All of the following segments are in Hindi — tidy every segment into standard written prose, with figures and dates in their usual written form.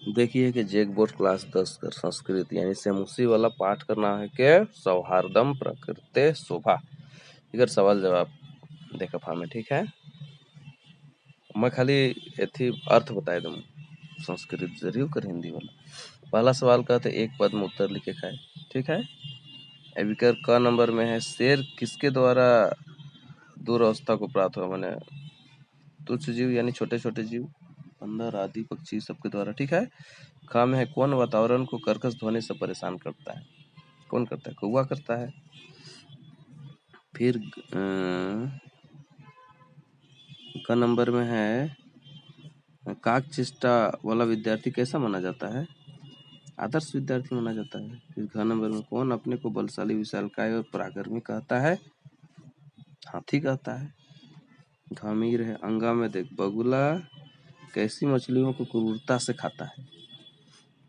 देखिए कि जैक बोर्ड क्लास 10 कर संस्कृत यानी सेम उसी वाला पाठ करना है के सौहार्दम प्रकृते शोभा। इधर सवाल जवाब देखा फार्मे ठीक है। मैं खाली एथी अर्थ बताए दूँ संस्कृत जरूर कर हिंदी वाला। पहला सवाल कहते एक पद में उत्तर लिखे खाए ठीक है। अभी कर क नंबर में है शेर किसके द्वारा दुरावस्था को प्राप्त हुआ, मैंने तुच्छ जीव यानी छोटे छोटे जीव बंदर आदि पक्षी सबके द्वारा ठीक है। ख में है कौन वातावरण को कर्कश ध्वनि से परेशान करता है, कौन करता है, कौवा करता है। फिर क नंबर में है काक चेष्टा वाला विद्यार्थी कैसा माना जाता है, आदर्श विद्यार्थी माना जाता है। फिर घ नंबर में कौन अपने को बलशाली विशालकाय और पराक्रमी कहता है, हाथी कहता है। घमीर है अंगा में देख बगुला कैसी मछलियों को क्रूरता से खाता है,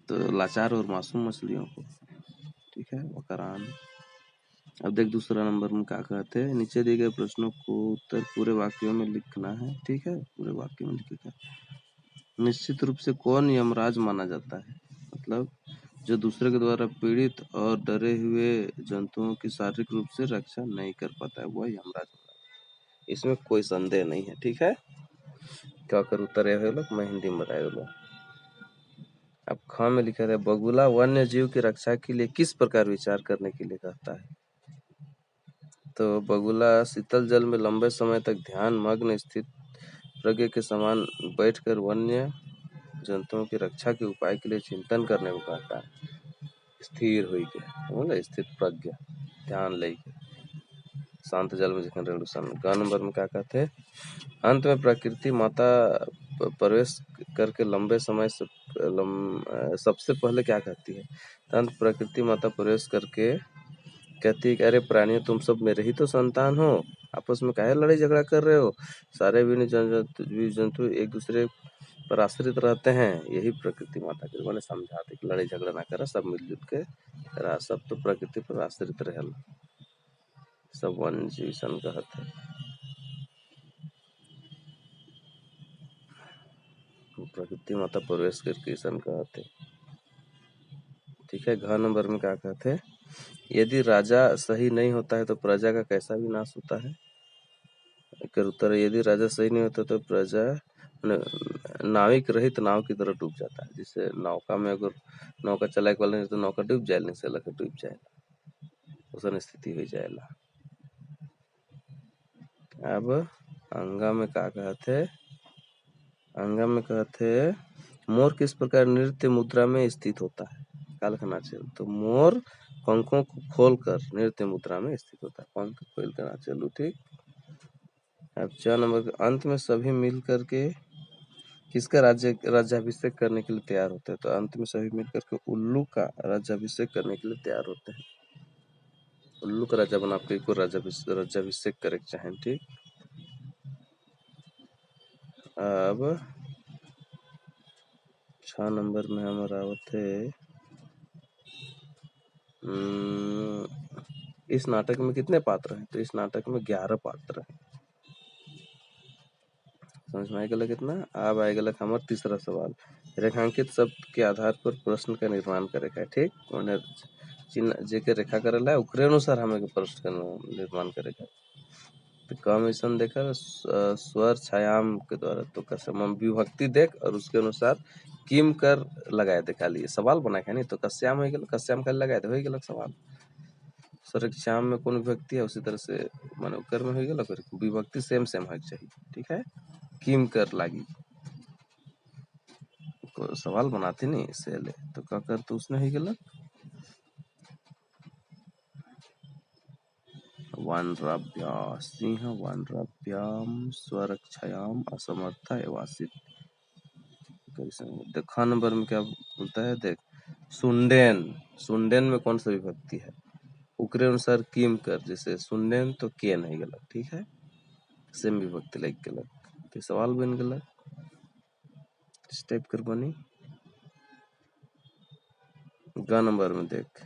तो लाचार और मासूम मछलियों को ठीक है वकरान। अब देख दूसरा नंबर में क्या कहते हैं, नीचे दिए गए प्रश्नों को उत्तर पूरे वाक्यों में लिखना है ठीक है, पूरे वाक्य में लिखेगा। निश्चित रूप से कौन यमराज माना जाता है, मतलब जो दूसरे के द्वारा पीड़ित और डरे हुए जंतुओं की शारीरिक रूप से रक्षा नहीं कर पाता है वह यमराज, इसमें कोई संदेह नहीं है ठीक है। क्या कर उत्तर है लोग, मैं हिंदी में बताया लोग। अब ख में लिखा है बगुला वन्य जीव की रक्षा के लिए किस प्रकार विचार करने के लिए कहता है, तो बगुला शीतल जल में लंबे समय तक ध्यान मग्न स्थित प्रज्ञ के समान बैठकर वन्य जंतुओं की रक्षा के उपाय के लिए चिंतन करने को कहता है। स्थिर हुई के मतलब स्थित प्रज्ञ ध्यान लेके शांत जल में जखन रेवल्यूशन। ग नंबर में क्या कहते हैं, अंत में प्रकृति माता प्रवेश करके लंबे समय से सबसे पहले क्या कहती है, अंत प्रकृति माता प्रवेश करके कहती है कि अरे प्राणियों तुम सब मेरे ही तो संतान हो, आपस में काहे लड़ाई झगड़ा कर रहे हो, सारे भी जंतु एक दूसरे पर आश्रित रहते हैं, यही प्रकृति माता के मैंने समझाते कि लड़ाई झगड़ा ना करा, सब मिलजुल के रहा, सब तो प्रकृति पर आश्रित रहल, सब वन जीव सन कहत है। प्रकृति माता प्रवेश करके सन कहते ठीक है। घ नंबर में क्या कहते हैं, यदि राजा सही नहीं होता है तो प्रजा का कैसा विनाश होता है, कर उत्तर है यदि राजा सही नहीं होता तो प्रजा नाविक रहित नाव की तरह डूब जाता है। जिससे नौका में अगर नौका चलाए वाला नहीं तो नौका डूब जाए, नहीं से लगे डूब जाएगा, उसन स्थिति हो जाएगा। अब अंगा में क्या कहते, अंगा में कहते मोर किस प्रकार नृत्य मुद्रा में स्थित होता है, काल का नाचल, तो मोर पंखों को खोलकर नृत्य मुद्रा में स्थित होता है, पंख खोल कर नाचलू ठीक। अब 4 नंबर अंत में सभी मिल करके किसका राज्याभिषेक करने के लिए तैयार होते हैं, तो अंत में सभी मिल करके उल्लू का राज्याभिषेक करने के लिए तैयार होते हैं। उल्लू का राजा बना आपको राज्याभिषेक करे चाहें ठीक। अब 6 नंबर में हमारा होते इस नाटक में कितने पात्र हैं, तो इस नाटक में 11 पात्र हैं। समझ में आएगा कितना। अब आएगा हमारा तीसरा सवाल, रेखांकित शब्द के आधार पर प्रश्न का निर्माण करेगा ठीक, उन्हें चिन्ह जे के रेखा करेला है उकरे अनुसार हमें प्रश्न का निर्माण करेगा। तो कमीशन देखा स्वर छायाम के द्वारा, तो कसम विभक्ति देख और उसके अनुसार किम कर लगाए दे, खाली सवाल बना के नहीं तो कश्याम हो गया, कश्याम खाली लगाए दे हो गया सवाल। श्याम में कौन विभक्ति है उसी तरह से माने कर में हो गया, विभक्ति सेम सेम होना चाहिए ठीक है। किम कर लागी को सवाल बनाते नहीं इससे ले, तो क्या कर तो उसने हो गया वानराभ्या सिंह वानराभ्याम स्वरक्षायाम असमर्थ एवासित। देखा नंबर में क्या बोलता है, देख सुंडेन, सुंडेन में कौन सा विभक्ति है, उकरे अनुसार किम कर, जैसे सुंडेन तो के नहीं गलत ठीक है, सेम विभक्ति लग गलत, तो सवाल बन गलत इस टाइप कर बनी। ग नंबर में देख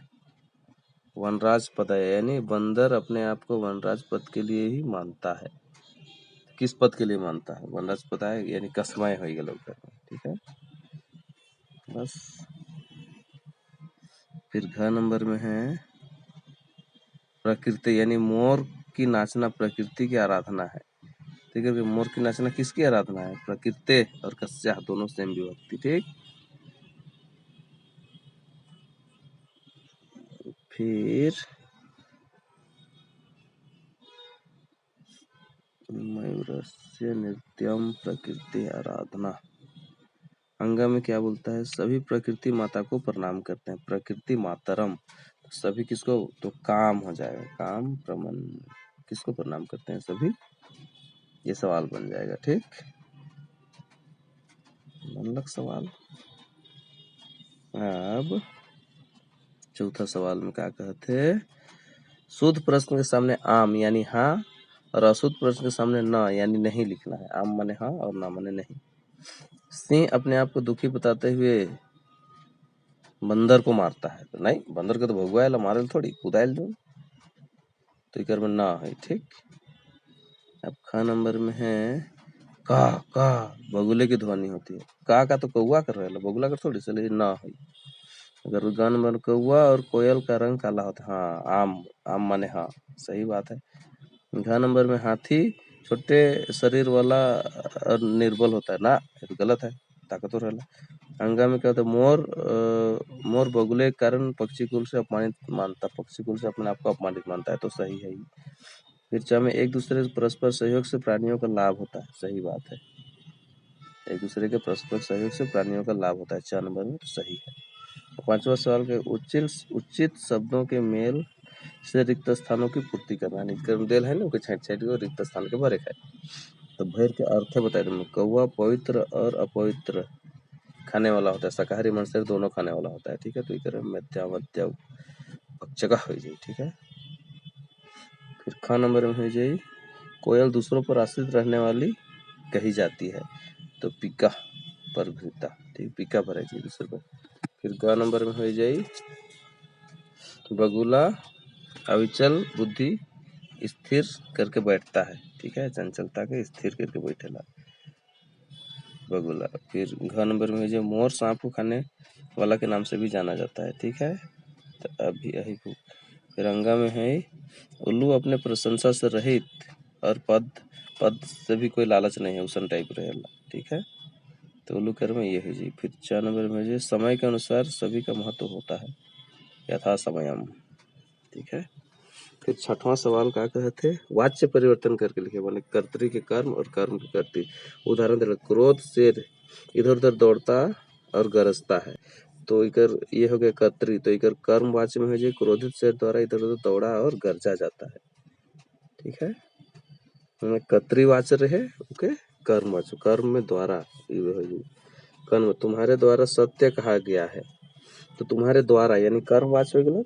वनराज पद है, यानी बंदर अपने आप को वनराज पद के लिए ही मानता है, किस पद के लिए मानता है, वनराज पद है यानी कसमाय हो गया ठीक है। बस। फिर घ नंबर में है प्रकृति, यानी मोर की नाचना प्रकृति की आराधना है। ठीक है, मोर की नाचना किसकी आराधना है? प्रकृति और कस्या दोनों सेम विभक्ति। ठीक, फिर मयूरस्य नृत्यम प्रकृति आराधना। अंगा में क्या बोलता है? सभी प्रकृति माता को प्रणाम करते हैं, प्रकृति मातरम। सभी किसको? तो काम हो जाएगा, काम प्रमन किसको प्रणाम करते हैं? सभी। ये सवाल बन जाएगा। ठीक, बनलक सवाल। अब चौथा सवाल में क्या कहते? शुद्ध प्रश्न के सामने आम यानी हाँ और अशुद्ध प्रश्न के सामने न यानी नहीं लिखना है। आम माने हाँ और ना माने नहीं। सिंह अपने आप को दुखी बताते हुए बंदर को मारता है, तो नहीं, बंदर को तो भगवाएल मारे थोड़ी, कुदायल दो, तो इकर में ना है। ठीक, अब ख नंबर में है का बगुले की ध्वनि होती है। का तो कौआ कर रहा है, बगुला कर थोड़ी, चलिए ना है। अगर ग नंबर कौआ और कोयल का रंग काला होता है। हाँ, आम, आम माने हाँ, सही बात है। घ नंबर में हाथी छोटे शरीर वाला और निर्बल होता है ना, ये तो गलत है, ताकतवर है। अंगा में क्या होता है? मोर बगुले के कारण पक्षी कुल से अपमानित मानता, पक्षी कुल से अपने आप को अपमानित मानता है, तो सही है। फिर च में एक दूसरे से परस्पर सहयोग से प्राणियों का लाभ होता है, सही बात है। एक दूसरे के परस्पर सहयोग से प्राणियों का लाभ होता है, च नंबर में, तो सही है। पांचवा सवाल के उचित शब्दों के मेल से रिक्त स्थानों की पूर्ति करना। कर्मदेल है ना, छाट छाट के रिक्त स्थान के भरे खाए। तो भैर के अर्थ बताए तुमने। कौवा पवित्र और अपवित्र खाने वाला होता है, शाकाहारी मांसाहारी दोनों खाने वाला होता है। ठीक है, तो इकर मध्या भक्षक हो जाए। ठीक है, फिर ख नंबर में हो जाए कोयल दूसरों पर आश्रित रहने वाली कही जाती है, तो पिका पर भृता। ठीक, पिका पर है दूसरे पर। फिर ग नंबर में हो जाए बगुला अविचल बुद्धि स्थिर करके बैठता है। ठीक है, चंचलता के स्थिर करके बैठेला बगुला। फिर घ नंबर में जो मोर सांप को खाने वाला के नाम से भी जाना जाता है। ठीक है, तो अभी यही फिर अंगा में है उल्लू अपने प्रशंसा से रहित और पद से भी कोई लालच नहीं है, उसन टाइप रहेला। ठीक है, तो उल्लू कर में ये है जी। फिर 4 नंबर में जो समय के अनुसार सभी का महत्व होता है, यथा समयम। ठीक है, फिर छठवां सवाल क्या कहते? वाच्य परिवर्तन करके लिखे, माने कर्तरी के कर्म और कर्म के कर्ती। उदाहरण दे, क्रोध शेर इधर उधर दौड़ता और गरजता है, तो इकर ये हो गया कर्तरी, तो इकर कर्म वाच्य में हो जाए क्रोधित शेर द्वारा इधर उधर दौड़ा और गरजा जाता है। ठीक है, कर्तरी वाच्य रहे ओके, कर्म वाच्य, कर्म में द्वारा कर्म तुम्हारे द्वारा सत्य कहा गया है, तो तुम्हारे द्वारा यानी कर्म वाच्य हो गया,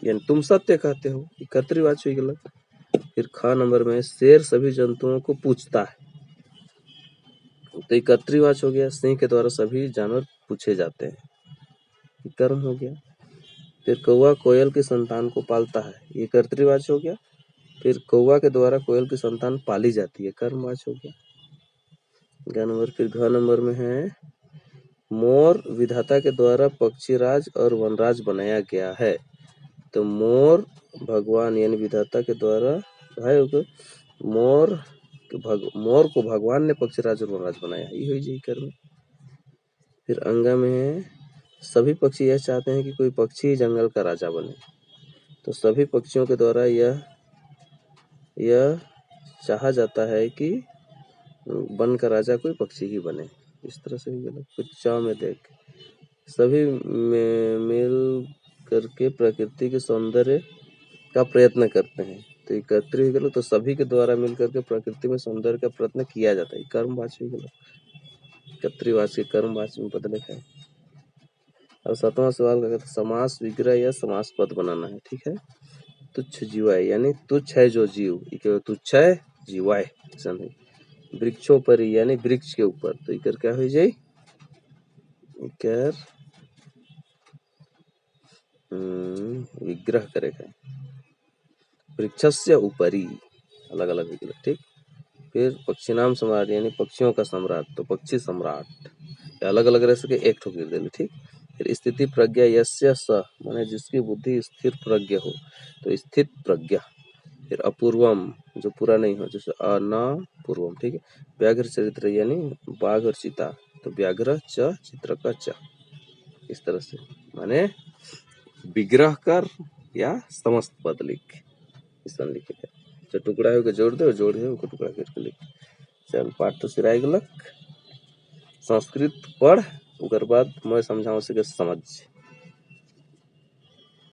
यानी तुम सत्य कहते हो, कर्तृवाच्य हो गया। फिर ख नंबर में शेर सभी जंतुओं को पूछता है, तो कर्तृवाच्य हो गया। सिंह के द्वारा सभी जानवर पूछे जाते हैं, कर्म हो गया। फिर कौवा कोयल की संतान को पालता है, ये कर्तृवाच्य हो गया। फिर कौवा के द्वारा कोयल की संतान पाली जाती है, कर्मवाच्य हो गया। फिर घ नंबर में है मोर विधाता के द्वारा पक्षीराज और वनराज बनाया गया है, तो मोर भगवान यानी विधाता के द्वारा है, मोर को भगवान ने पक्षीराज और वनराज बनाया, ये हुई जी कर्म। फिर अंगा में है सभी पक्षी यह चाहते हैं कि कोई पक्षी जंगल का राजा बने, तो सभी पक्षियों के द्वारा यह चाहा जाता है कि वन का राजा कोई पक्षी ही बने, इस तरह से ही गलत। फिर च में देख सभी मिल करके प्रकृति के सौंदर्य का प्रयत्न करते हैं, तो एकत्रित ही गलत, तो सभी के द्वारा मिल करके प्रकृति में सौंदर्य का प्रयत्न किया जाता है, कर्मवाच्य ही गलत, कर्तृवाच्य कर्मवाच्य में बदले है। और 7वां सवाल का कहते समास विग्रह या समास पद बनाना है। ठीक है, तुच्छ जीवाय यानी तुच्छ है जो जीव, तुच्छ है जीवाय, वृक्षों पर यानी वृक्ष के ऊपर, तो इकर क्या हो जाए? इकर विग्रह करेगा, वृक्षस्य ऊपरी, अलग अलग विग्रह। ठीक, फिर पक्षी नाम सम्राट यानी पक्षियों का सम्राट, तो पक्षी सम्राट। अलग अलग रह सके एक ठो गिर देली, ठीक। फिर स्थिति प्रज्ञा यस्य स माने जिसकी बुद्धि स्थिर प्रज्ञ हो, तो स्थित प्रज्ञा। फिर अपूर्वम जो पूरा नहीं हो, जैसे अनपूर्वम, ठीक है। व्याघ्र चरित्र यानी बाघ और चीता, तो व्याघ्र च चित्र का च, इस तरह से माने विग्रह कर या समस्त पद लिख, इस तरह लिखे थे। जो टुकड़ा है उसको जोड़ दे और जोड़ है उसको टुकड़ा करके लिख। चल पाठ तो सिराई गलक, संस्कृत पढ़, ओकर बाद मैं समझाऊं से समझ।